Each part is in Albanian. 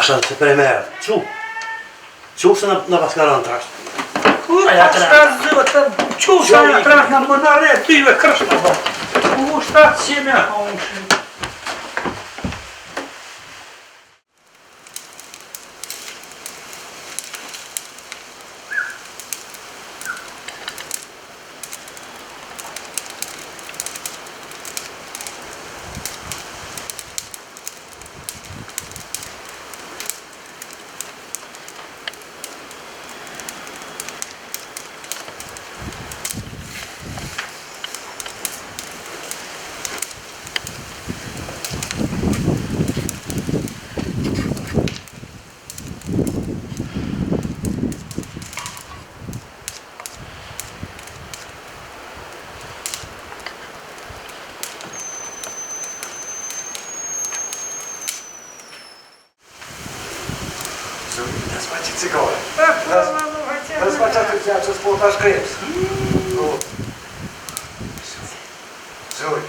Așa, se premerë. Qu se në paskaron të ashtë? Kur shta zëtë, qu se në trash në mënare, tyve kërshme bë. Ku shta që me hongshë. Ne s'paci cigare. Ne s'paci atë të që s'po tash kreps. Zoj.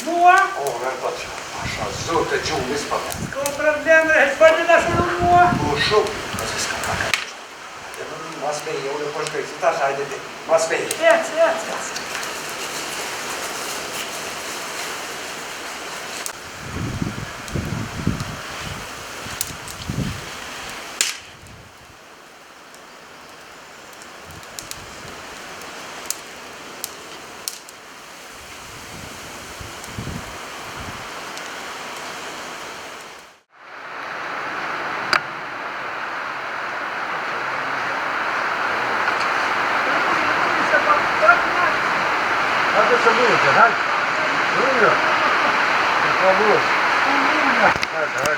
Mua? Vërta që. Asha, zoj të gjumë nisë pa. S'ka problem, e s'pati në shumë mua? Shumë. Nëse s'ka kaka. Mas meje, unë po shkoj, si tash, hajde ti. Mas meje. Ec. Hajde se buće, hajde. Drugo. Kako buće. Hajde.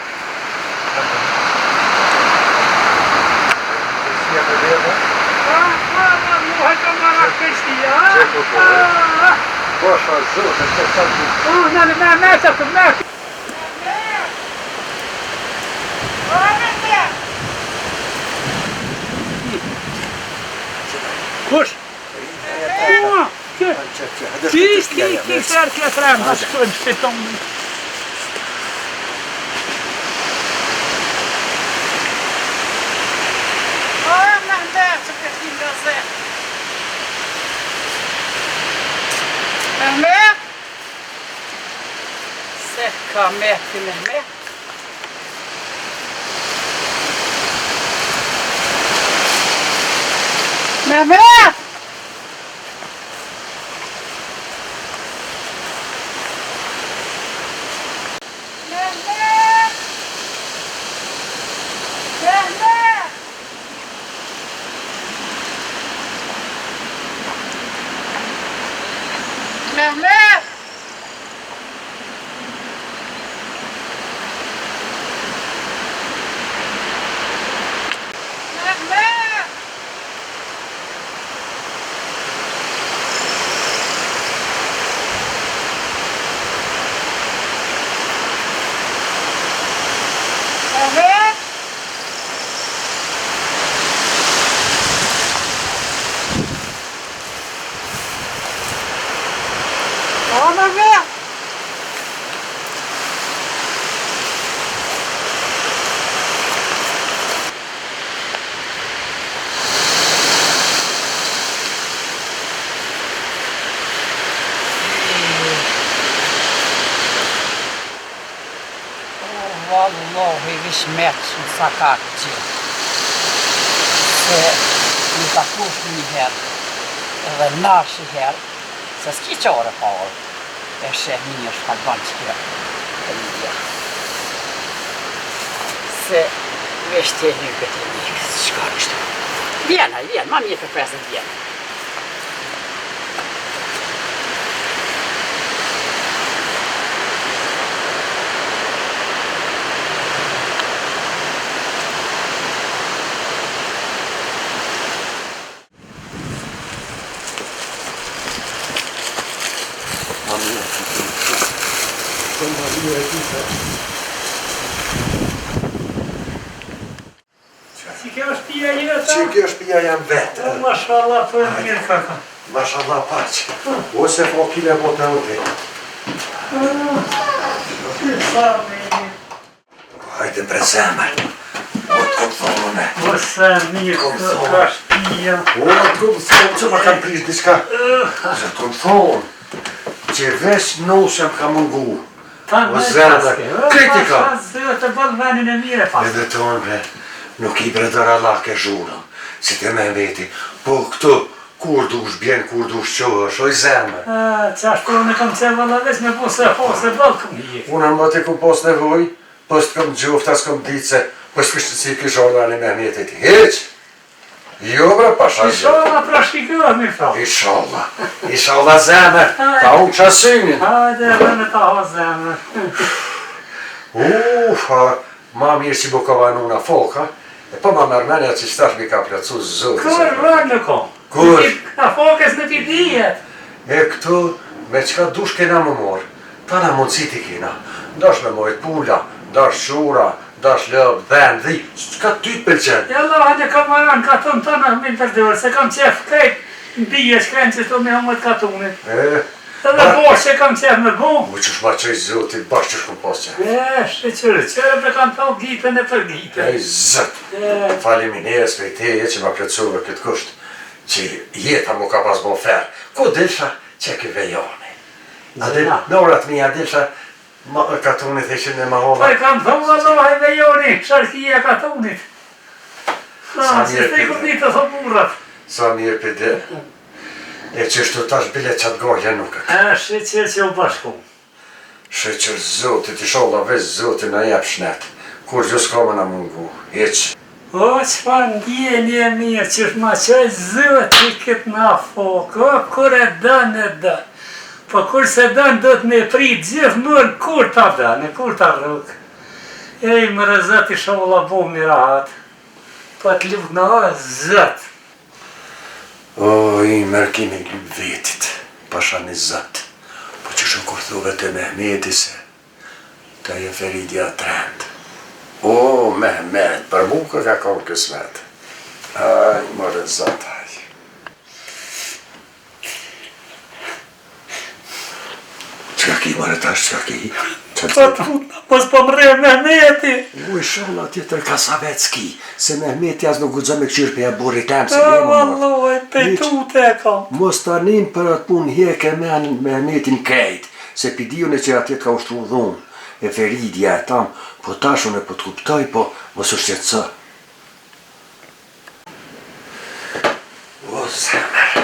Sjepe lijepo. Hajde mara kështia. Čeko to je. Boša zrte, što sad buće. Ne sad, ne. Kush? Ki särkle fram, han skulle sitta om. Men där så kan det hindra sig. Mehmet? Säcka med till Mehmet. Mehmet! Mehmet! Ja, men vet! Wallahi vismet som sakatji. Se niitä kuusmiher, eller nasiher, se skitsore Paul. Ja se minus albanskia. Se vesti nykytiin skadista. Vielä, mä mietin pääsen vielä. Që kjo shpia jam vetë. Mashallah, për e mirë kaka. Mashallah paq. Ose po kile po të uti. Hajde bre zemër. O të kom thonë me. O se mirë, ka shpia. O të kom thonë që ma kam prish diçka. Se të kom thonë që vesh noshem ka mungu. O zemër, kritika. Të bëllë venin e mire pas. Edhe tonë bre, nuk i bre dëra lake zhurëm. Si të me veti. Po këtu, kur dush bjen, kur dush qohësh, oj zemër. Qashtu unë kam qenë vëllavesh me po se bëllë këmë i. Unë më të ku pos nevoj, po s'të kom gjuft, as kom ditë se, po s'kishtë si kishorë në Mehmetit. Heq! Jo bre pasha gjë. Ishallah pra shikëve mi fa. Ishallah zemër, ta unë qasynin. Hajde edhe me ta ho zemër. Ma mirë që bukova nuna folk, ha? E po ma mërmenja që shtash mi ka plëcu zëtë. Kur vërë në kom? Kur? Ka fokës në ti dijet. E këtu, me qka dush kena më morë, ta na mundësit i kena. Ndash me mojt pula, ndash shura, ndash lëbë, dhenë, dhi, qka ty të pëlqen? Jalla, hajde kam maran katun të në min përdurë, se kam qef krejt në bije shkrenë që të me hamët katunit. Edhe bosh që kam qef me bu. U që shma qëj zotit, bashkë që shkum pos që. Shqyre për kam thau gjitën e për gjitën. Ej, zëtë, faliminjes me teje që ma plëcuve këtë kusht, që jeta mu ka pas bo ferë. Ku dilsha që ke vejone? Në orat mi a dilsha katunit e që në ma hova. Për kam thau Allah e vejoni, sharkia katunit. Si të i këmni të thë burrat. Sa mirë për dhe. E që shtu tash bile qatë gojja nuk e. Shqyre që u bashku. Shqyre zotit, i sholla veç zotit në jep shnet. Kur gjus ka më në mungu, heq. O, që fa ndjeni e mirë, që shma qaj zotit këtë na fokë, o, kur e dënë. Po kur se dënë do të me prit gjithë mërë, kur ta dënë, kur ta rrugë. Ej, më rëzët i sholla bu mirahat. Po të lukë në o, zëtë. O, i mërkimi lyp vetit, pasha një zëtë. Po që shumë kur thuve të Mehmeti se, ta je feridja trend. O, Mehmet, për mu ka kom kësmet. Aj, më rëzët, aj. Qka ki, më rëtash, qka ki? Po të mund, mos po më rrë Mehmeti. U i sholla tjetër Kasavecki, se Mehmeti as nuk guxon me këshirë për e burri temë, se një më mërë. Valloj, pejtute e kam. Mos të anin për atë pun heke me Mehmetin krejt, se pidijun e që atjet ka ushtru dhunë, e feridja e tam, po tashun e po të kuptoj, po mos është qëtësë. O zemër,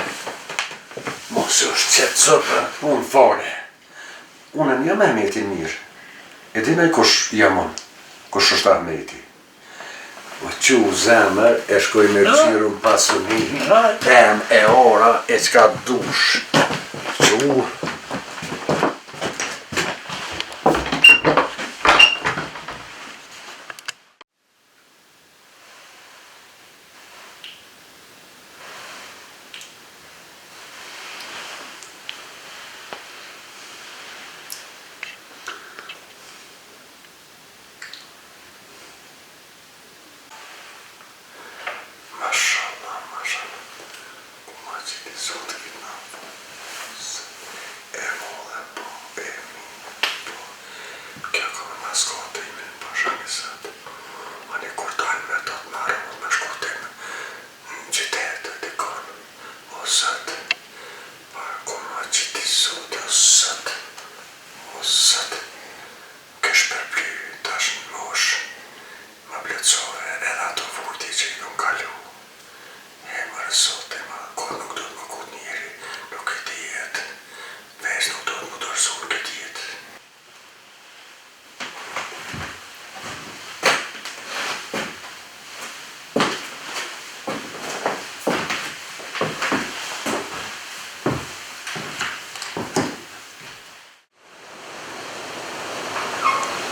mos është qëtësë për atë pun fare. Unë jam Mehmetin mirë. E di me kush jamon, kush është Ahmeti. Po që zemër e shkoj me qirën pasunin, tem e ora e qka dush. Që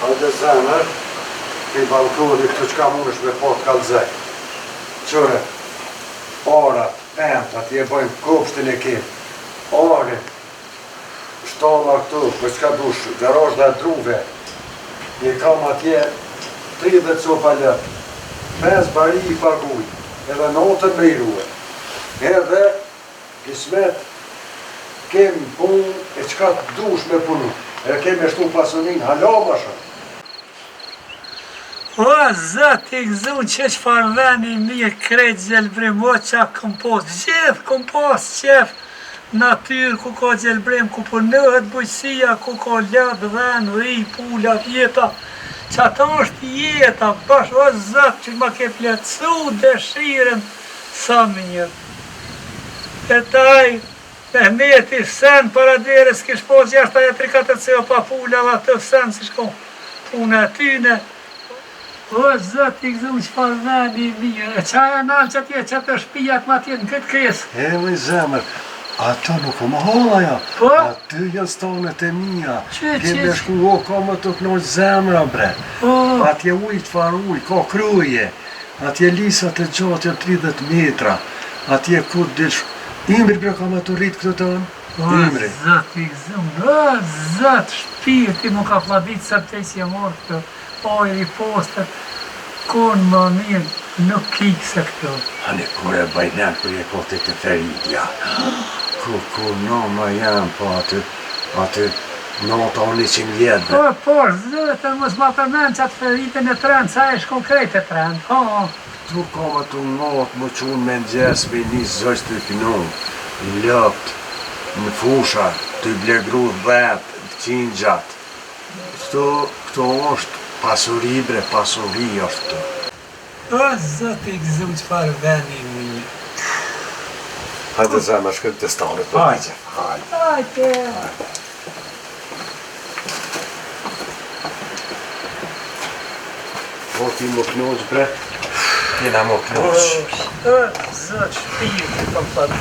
hajde zemër, i balkoni këtë qka mund është me pot kalzej. Qëre, orat, pentat, je bojnë kopshtin e kim. Ore, shtolla këtu, për qka dush, garozh dhe druve. Je kam atje 30 copa lëp, 5 bari i paguj, edhe notën me i ruhe. Edhe, kismet, kem pun e qka dush me punu. E kemi shtu pasunin, halo më shumë. O, zëti i gëzun që çfarë veni mirë krejt gjelbrim, o qa kompost, gjithë kompost qef, natyrë ku ka gjelbrim, ku punëhet bujësia, ku ka lëdë, dhen, ri, pula, vjeta, që ato është jeta, bash, o zëtë që ma ke plëcu dëshiren, sa mirë. E taj, Mehmeti sen para deres kish po 6-3-4 ceo pa pula dhe atë sen si shko punë e tyne. O, zëti i gëzum çfarë veni mirë, e qaja nalë që atje që të shpijat ma tjetë në këtë kresë. E, më zemër, ato nuk më holla ja. Po? Aty janë stonet e mija. Që? Kemi shku o, ka më të knoq zemra, bre. Po, Atje ujtë far uj, ka kruje. Atje lisat e gjatë janë 30 metra. Atje kur dish, Imri bre ka më të rritë këtë tonë. o, Imri. zëti i gëzum, o, zëtë shpirti më ka fladit sa të që je morë këtë, ojë i postët, konë më mirë, nuk kikë se këto. Hani kur e bajnen, kur e kote të feridja. Kur nëma jam, po aty nota unë 100 vjetë. Po, zëtën, mos ma përmen që atë feritën e trend, sa e shko krejt e trend, po. Tu ka më të notë, më qunë me ndjes, me një zështë të kënon, lëpt, në fusha, të i blegru 10, qingjat. Këto është pasuri bre, pasuri është të. O, zëti i gëzum çfarë veni mirë. Hajde zemë, shkëm të stanit, po Hajde. Hajde. Hajde. Po ti më knoq bre, tina më knoq. O, zëtë shpirti kam thënë.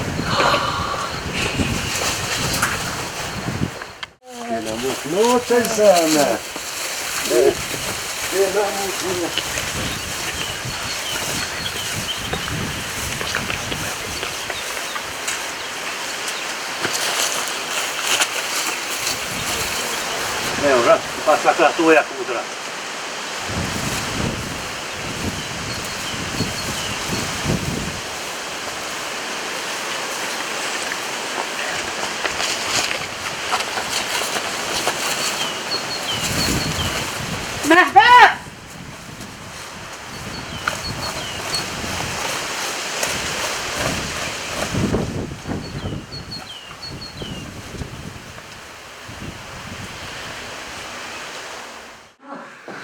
Tina më knoq e zemë. Tina më knoq. Evo, pa svaka tuja kudra. Mehmet!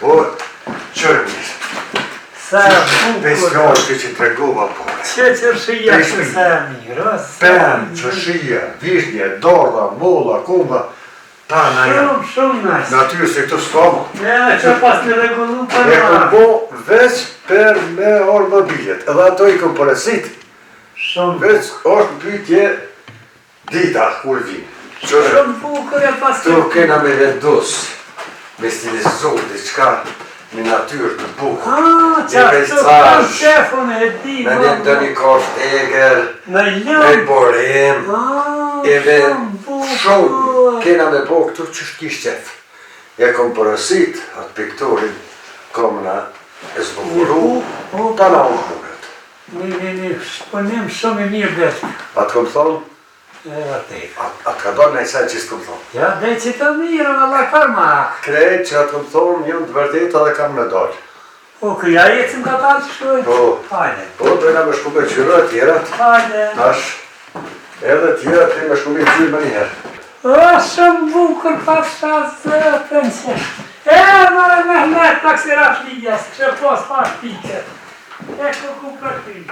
O, qërmi, Sa pesë bukur. fjallë që tregova pore. Që qërshia që sa mirë, o, sa Pen, mirë. qëshia, vishnje, dorda, molla, kumba, ta na janë. Shumë nice. Natyrë se këtu s'kama. Ja, që pas në regullu për E kom marë. bo veç për me orë mobilet, edhe ato i kom përësit. Shumë Veç është pytje dita kur vinë. Qërë, Shumë bukur e pas tu kena me vendus, me stilizu, diçka me natyrë të bukur. Ah, Me që atë pejzazh, kanë shefun e di. me një të një kosht eger, Në me lëmë. borim, Ah, edhe shumë shumë bukur. kena me bo këtu që shkish qef. E kom përësit atë pikturin, kom na e zbukuru, ta na unë buket. Një shponim shumë i mirë dhe. Atë kom thonë, E vërtet. atë ka dorë në i sen që s'kom thonë. Ja, dhe që të mirë, në Allah farmak. Krejt që atë kom thonë, jënë të vërtet edhe kam me dorë. O, këja jetëm ka talë që shkoj? Po. Hajde. Po, dojna me shku me qyro e tjerat, Hajde. tash, edhe tjerat ti me shku me qyrë më njëherë. O, shumë bukur pasha zëtën që. E, mërë Mehmet, taksira fligjas, që pos pas pike. E, ku për ty.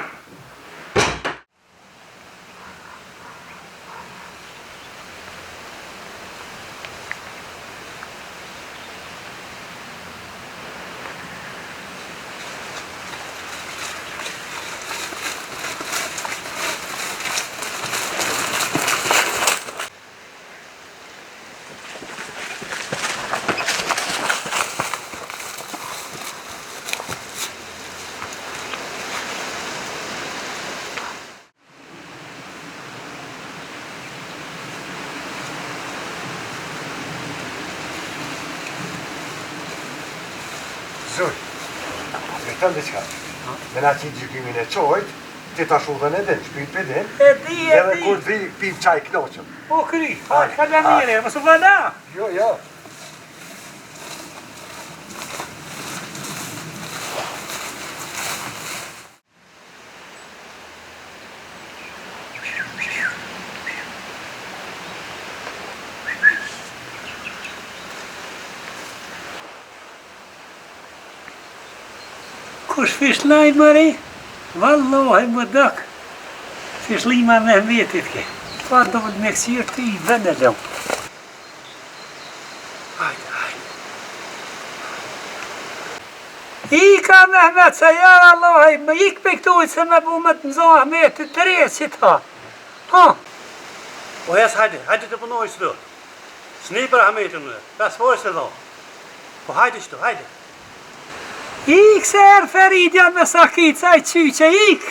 Zoj, e të ndëqka, me na qitë gjykimin e qojt, ti ta shudhen e din, shpyt për din, E di, e edhe di. kur të vi, pim qaj knoqëm. O, kry, hajde, ka da mire, më së vëna. Jo, jo, kush fish lajmëri? Vallohi më dak. Fish lima me Mehmetit ke. Pa do me kësirë ti i vënë e lëmë. Hajde, hajde. Ika Mehmet, se ja Allahi, më ik me këtu se me bu me të nëzo Ahmetit të re si ta. Ha? O jes, hajde të punoj shtu. S'ni për Ahmetin në, pas forë se do. Po hajde shtu, hajde. Ik se erë Feridja me sakit, sa i qyqe, ik!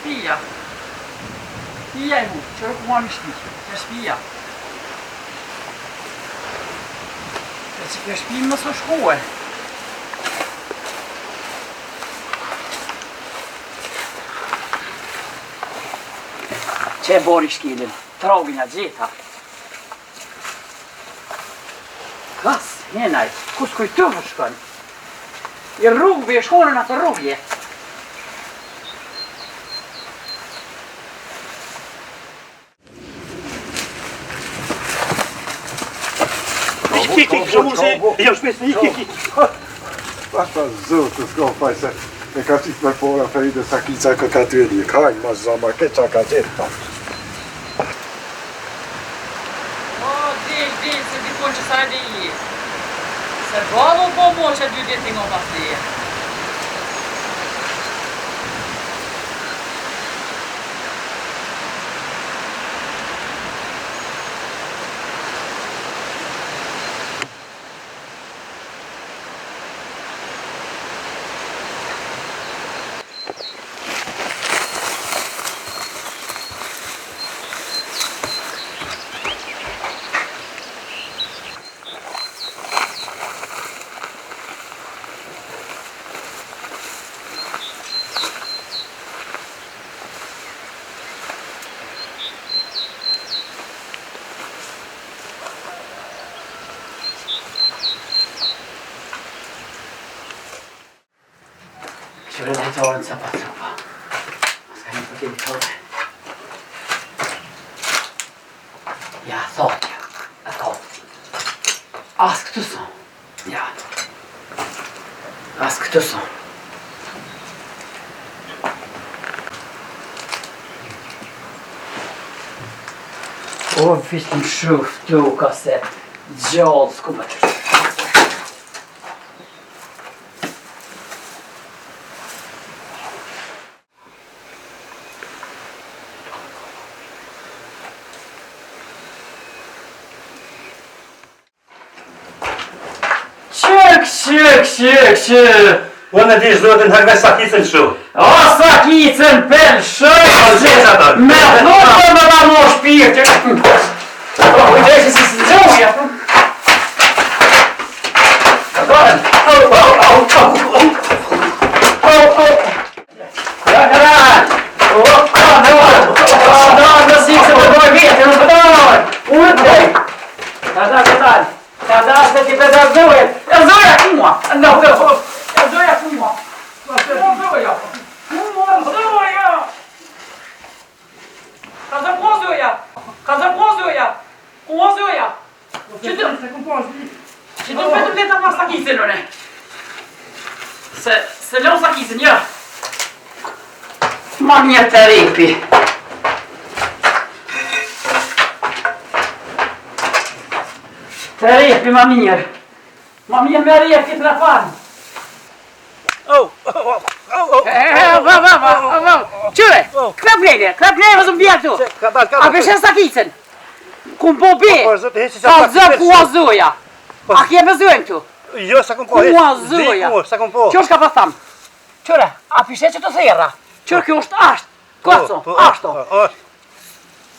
Fia. Fia e mu, që ku ma mishti, që shpia. Që kjo shpim më së shkuë. Që e bori shkilin, trogin a gjitha. Kas, henaj, kus kuj të vëshkën. I rrugëve, i shkonën atë rrugje. Kiki, shumë se jo shpes në kiki. Ata zotë s'ka faj se e ka qit me pora Feride Sakica ka ka ty e lik. Hajnë ma zama, ke qa ka gjithë ta. O, del, se dikon që sa e dhe i. Se balo po mo që 2 ditë nga pas dhe. Qëre dhe hëtorën capa. Ska një përtim tëre. Ja, thotja. Ato. As këtë son. Ja. As këtë son. O, fish më shuf tu ka se gjallë s'ku më të Shuk. Unë di zotën hërve Sakicën shu. O, Sakicën pel shuk. Me thotë me da mo shpirë. O, kujdeshi si së gjoja. Ja, karan. O, në sikë se përdoj vjetë, në përdoj. Unë Kada se ti pedazuje. E zoja kuma. No, e zoja kuma. Zoja. Zoja. Kada pozoja. Kada pozoja. Pozoja. Që të vetëm leta ma Sakicën, one. Se leo Sakicën, ja. Ma një të ripi. Të repi ma mirë. Ma mirë me repi të në fanë. Qyre, këta plejnë vëzëm bjerë tu. A peshe Sakicën. Ku më po be, ka zëm ku a zoja. A kje me zojnë tu. Jo, sa kom po. Ku a zoja. Qo shka pa thamë. Qyre, a peshe që të thera. Qyre, kjo është ashtë. Koco, ashto.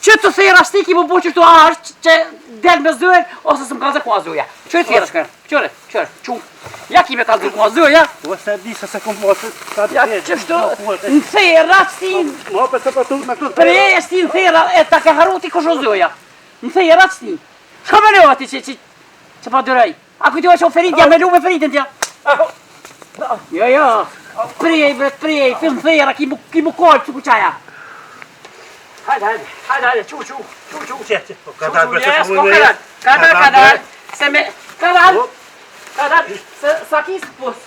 Që të thera shtiki më bu që shtu ashtë që del me zojnë, ose së më kalze ku a zoja. Qyre thera shkërë. Qyre, qumë. Ja ki me kalze ku a zoja. O se di se kom po. Ja që shtu, në thera shtin. Mo për të përtu me këtu. Pre e shtin thera e ta ke haruti kështë zoja. Në thera shtin. Shka me leo ati që Që pa dyraj. A kujtoj që o feritja me lu me feritën tja. Jo. Prej, bre, prej, film thera, ki mu kojë që ku qaja. Hajde, qu. Kadal, se me, kadal, sa ki s'pus.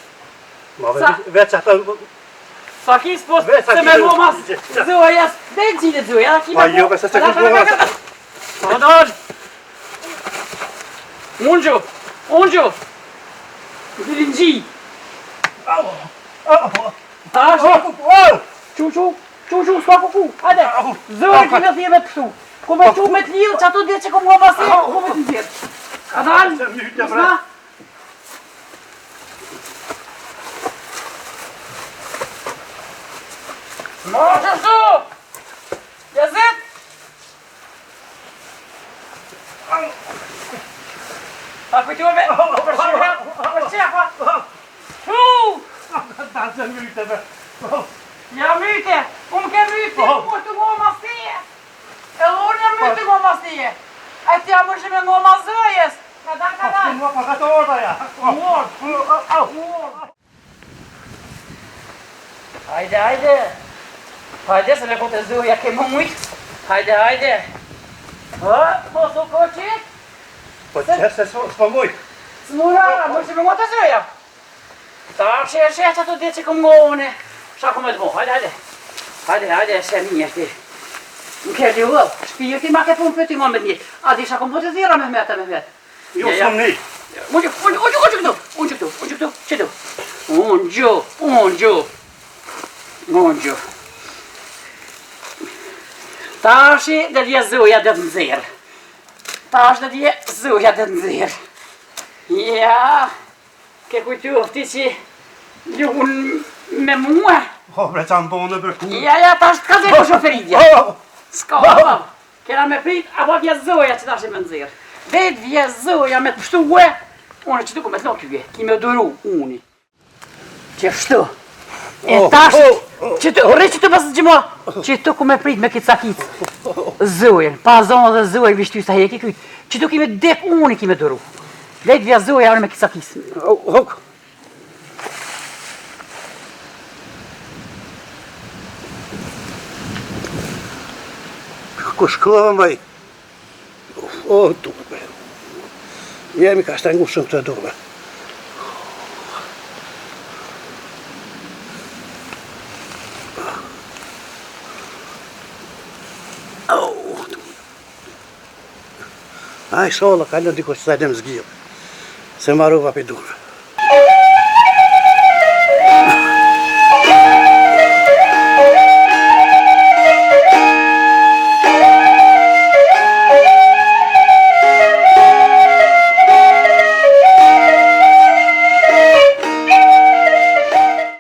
Ma veç ata... Sa ki s'pus, se me lomas, zëva jas, benzine zëva, ki me Ma jo, se ku lomas. Kadal. Unjo. Birinci. Tash. Çu, s'ka kuku. Hajde. Zëri ti me thje me të këtu. Ku me çu me të lidh, që ato dhe që ku mua pasi, ku me të nxjerr. Kadal. S'na. Moço su. Yazet. A kujtuar me? Për çefa. Ja myte, unë ke myte, unë të ngo mas tije. E unë jam myte ngo mas tije. A ti jam është me ngo mas zëjes. Kada. Mua pa kato orda ja. Hajde, se me kote zëja ke më mujt. Hajde. Mos u koqit. Po qërë se s'po mujt. S'mura, më që me ngo të zëja. Ta që që ato dhe që kom ngone. Shako me të mo, hajde, se minje ti. Më ke ljuvë, shpijë ti ma ke punë për ti ma me një. A di shako më të zira me hmet. Jo s'kom një. Unë këtu, që tu. Unë gjo. Tashi dhe dje zëja dhe të nëzirë. Ja, ke kujtufti që ljuhun me mua. O, bre, qa më bonë për ku. Ja, tash të ka zeku shoferidja. S'ka, kena me prit, apo vje zëja që tash e me nëzirë. Vetë vje zëja me të pështu ue, unë që të ku me të loki vje, ki me duru uni. Që pështu. E tash, që të pasë gjimo, që të ku me prit me këtë sakit. Zëjen, pa zonë dhe zëjen vishtu sa heki kyt, që të ki me dek uni ki me duru. Vetë vje zëja unë me këtë sakis. Ku shkova maj? O, duke. Jemi ka shtengu shumë të duke. Aj, shola, kallën diko që të edhem zgjilë. Se marruva për duke.